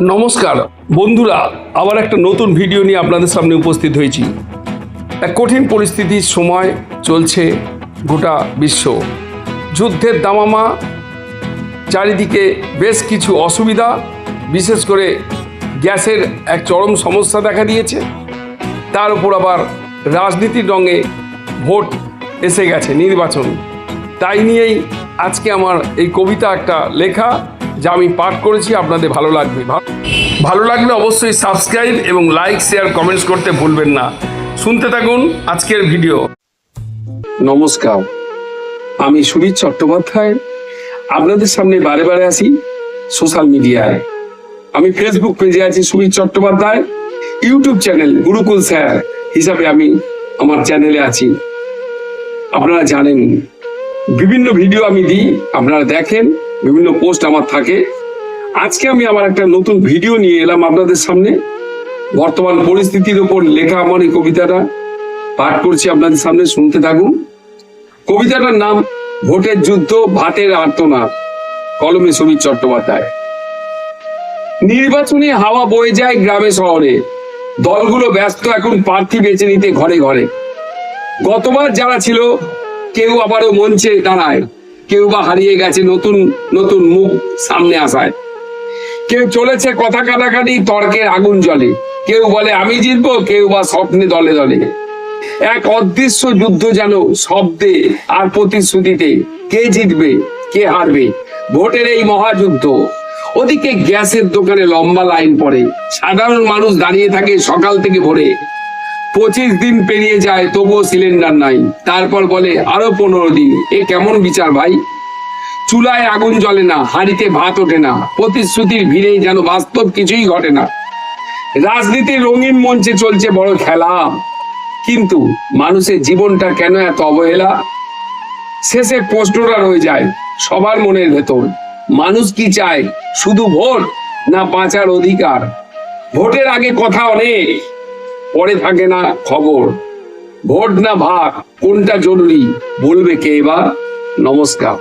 নমস্কার বন্ধুরা, আবার একটা নতুন ভিডিও নিয়ে আপনাদের সামনে উপস্থিত হয়েছি। এক কঠিন পরিস্থিতির সময় চলছে গোটা বিশ্ব। যুদ্ধের দামামা, চারিদিকে বেশ কিছু অসুবিধা, বিশেষ করে গ্যাসের এক চরম সমস্যা দেখা দিয়েছে। তার উপর আবার রাজনীতির রঙে ভোট এসে গেছে, নির্বাচন। তাই নিয়েই আজকে আমার এই কবিতা একটা লেখা, যা আমি পাঠ করেছি। আপনাদের ভালো লাগবে। ভালো লাগলে অবশ্যই সাবস্ক্রাইব এবং লাইক, শেয়ার, কমেন্টস করতে ভুলবেন না। শুনতে থাকুন আজকের ভিডিও। নমস্কার, আমি সুবীর চট্টোপাধ্যায়। আপনাদের সামনে বারে বারে আসি সোশ্যাল মিডিয়ায়। আমি ফেসবুক পেজে আছি Subir Chattopadhyay, YouTube channel Gurukul sir হিসাবে আমি আমার চ্যানেলে আছি। আপনারা জানেন বিভিন্ন ভিডিও আমি দিই, আপনারা দেখেন, বিভিন্ন পোস্ট আমার থাকে। আজকে আমি আমার একটা নতুন ভিডিও নিয়ে এলাম আপনাদের সামনে। বর্তমান পরিস্থিতির উপর লেখা আমার এই কবিতাটা পাঠ করছি আপনাদের সামনে, শুনতে থাকুন। কবিতাটার নাম ভোটের যুদ্ধ, ভাতের আর্তনাদ, কলমে সুবীর চট্টোপাধ্যায়। নির্বাচনী হাওয়া বয়ে যায় গ্রামে শহরে, দলগুলো ব্যস্ত এখন প্রার্থী বেছে নিতে ঘরে ঘরে। গতবার যারা ছিল কেউ আবারও মঞ্চে দাঁড়ায়, কেউ বা হারিয়ে গেছে নতুন নতুন মুখ সামনে আসায়। কেউ চলেছে কথা কাটাকাটি, তর্কের আগুন জ্বলে, কেউ বলে আমি জিতবো, কেউ বা স্বপ্নে দলে দলে। এক অদৃশ্য যুদ্ধ যেন শব্দে আর প্রতিশ্রুতিতে, কে জিতবে কে হারবে ভোটের এই মহাযুদ্ধ। ওদিকে গ্যাসের দোকানে লম্বা লাইন পড়ে, সাধারণ মানুষ দাঁড়িয়ে থাকে সকাল থেকে ভোরে। 25 দিন পেরিয়ে যায় তবুও সিলিন্ডার নাই, তারপর বলে আরো 15 দিন। এ কেমন বিচার ভাই? চুলায় আগুন জ্বলে না, হাঁড়িতে ভাত ওঠে না, প্রতিশ্রুতির ভিড়ে যেন বাস্তব কিছুই ঘটে না। রাজনীতির রঙিন মঞ্চে চলছে বড় খেলা, কিন্তু মানুষের জীবনটা কেন এত অবহেলা? শেষে প্রশ্নটা রয়ে যায় সবার মনের ভেতর, মানুষ কি চায়, শুধু ভোট না বাঁচার অধিকার? ভোটের আগে কথা অনেক, পরে থাকে না খবর। ভোট না ভাগ, কোনটা জরুরি বলবে কে এবার? নমস্কার।